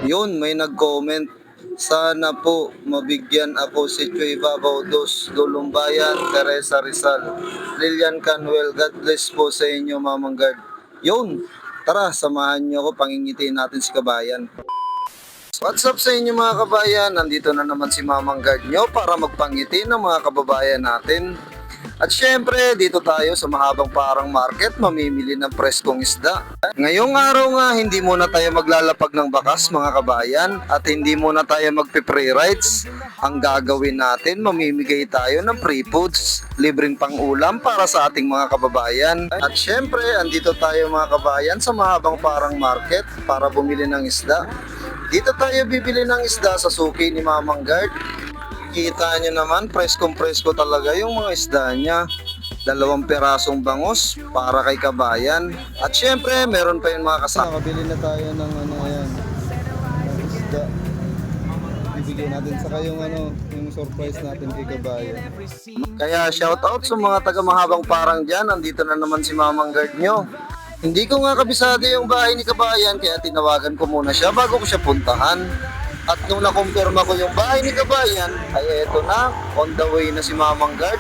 Yun, may nag-comment. Sana po mabigyan ako si Chuy Babaw Dos, Lulumbayan, Teresa Rizal, Lilian Canwell. God bless po sa inyo, Mamang Guard. Yun, tara, samahan niyo ako, pangingitiin natin si Kabayan. What's up sa inyo mga kabayan? Nandito na naman si Mamang Guard nyo para magpangiti ng mga kababayan natin. At syempre, dito tayo sa mahabang parang market mamimili ng preskong isda. Ngayong araw nga, hindi muna tayo maglalapag ng bakas mga kabayan at hindi muna tayo magpe-free rides. Ang gagawin natin, mamimigay tayo ng free foods, libreng pang-ulam para sa ating mga kababayan. At syempre, andito tayo mga kabayan sa mahabang parang market para bumili ng isda. Dito tayo bibili ng isda sa suki ni Mamang Guard. Kita nyo naman, preskong-presko talaga yung mga isda niya. 2 pirasong bangus para kay Kabayan. At syempre, meron pa yung mga kasama. Nakabili na tayo ng ng isda. Bibigyan natin saka yung surprise natin kay Kabayan. Kaya shoutout sa mga taga-mahabang parang dyan. Nandito na naman si Mamang Guard nyo. Hindi ko nga kabisado yung bahay ni Kabayan, kaya tinawagan ko muna siya bago ko siya puntahan. At nung nakumpirma ko yung bahay ni Kabayan, ay eto na, on the way na si Mamang Guard.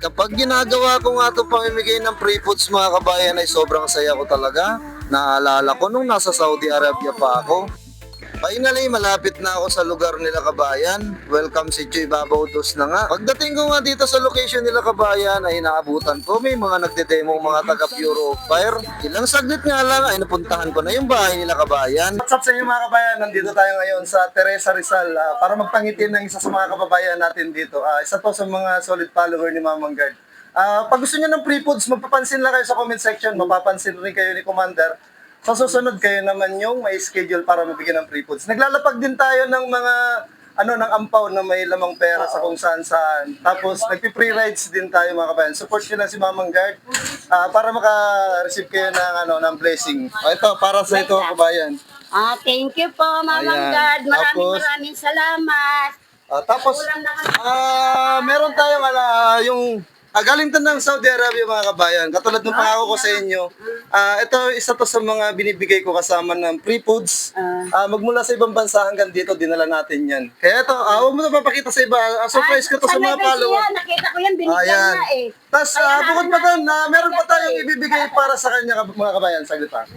Kapag ginagawa ko nga itong pamimigay ng free foods mga kabayan, ay sobrang saya ko talaga. Naalala ko nung nasa Saudi Arabia pa ako. Finally, malapit na ako sa lugar nila Kabayan. Welcome si Chuy Babaw Dos na nga. Pagdating ko nga dito sa location nila Kabayan, ay naabutan ko. May mga nagdedemo mga taga Puro of Fire. Ilang saglit nga lang ay napuntahan ko na yung bahay nila Kabayan. What's up sa inyo mga kabayan? Nandito tayo ngayon sa Teresa Rizal para magpangitin ng isa sa mga kababayan natin dito. Isa to sa mga solid follower ni Mamang Guard. Pag gusto niyo ng free foods, magpapansin lang kayo sa comment section. Mapapansin rin kayo ni Commander. Sa susunod kayo naman yung may schedule para mabigyan ng free foods. Naglalapag din tayo ng mga ng ampaw na may lamang pera sa kung saan. Tapos nagpi-free rides din tayo mga kabayan. Support niyo lang si Mamang Guard para maka-receive kayo ng blessing. Ito para sa ito kabayan. Thank you po Mamang Ayan. Guard. Tapos, Maraming salamat. Tapos meron tayong yung galing to ng Saudi Arabia mga kabayan. Katulad ng pangako ko sa inyo. Ito isa to sa mga binibigay ko kasama ng free foods. Magmula sa ibang bansa hanggang dito, dinala natin yan. Kaya ito, huwag mo na papakita sa iba. Surprise ko to sa mga follower. Nakita ko yan, binigyan Ayan. na eh. Tapos bukod pa doon, meron pa tayong ibibigay para sa kanya mga kabayan. Saglit pa.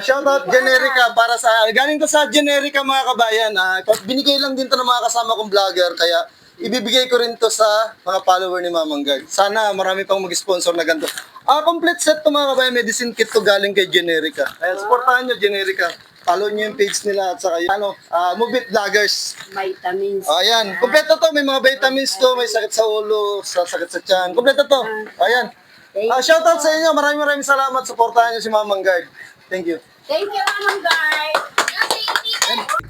Shoutout Generica para sa, galing to sa Generica mga kabayan. Binigay lang din to ng mga kasama kong vlogger. Kaya ibibigay ko rin to sa mga follower ni Mamang Guard. Sana marami pang mag-sponsor na ganito. Complete set to mga kabayan, medicine kit to galing kay Generica. Kaya supportahan nyo Generica. Follow nyo yung page nila at saka Mubit Vloggers. Vitamins. Ayan, kompleto to. May mga vitamins to, may sakit sa ulo, sakit sa tiyan. Kompleto to. Ayan. Shoutout sa inyo. Maraming salamat. Supportahan nyo si Mamang Guard. Thank you. Thank you Mamang Guard.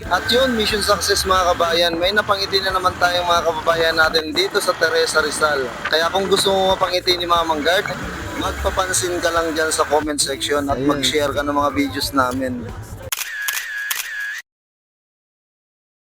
At yun, mission success mga kabayan. May napangiti na naman tayong mga kababayan natin dito sa Teresa Rizal. Kaya kung gusto mo mapangiti ni Mamang Guard, magpapansin ka lang dyan sa comment section at mag-share ka ng mga videos namin.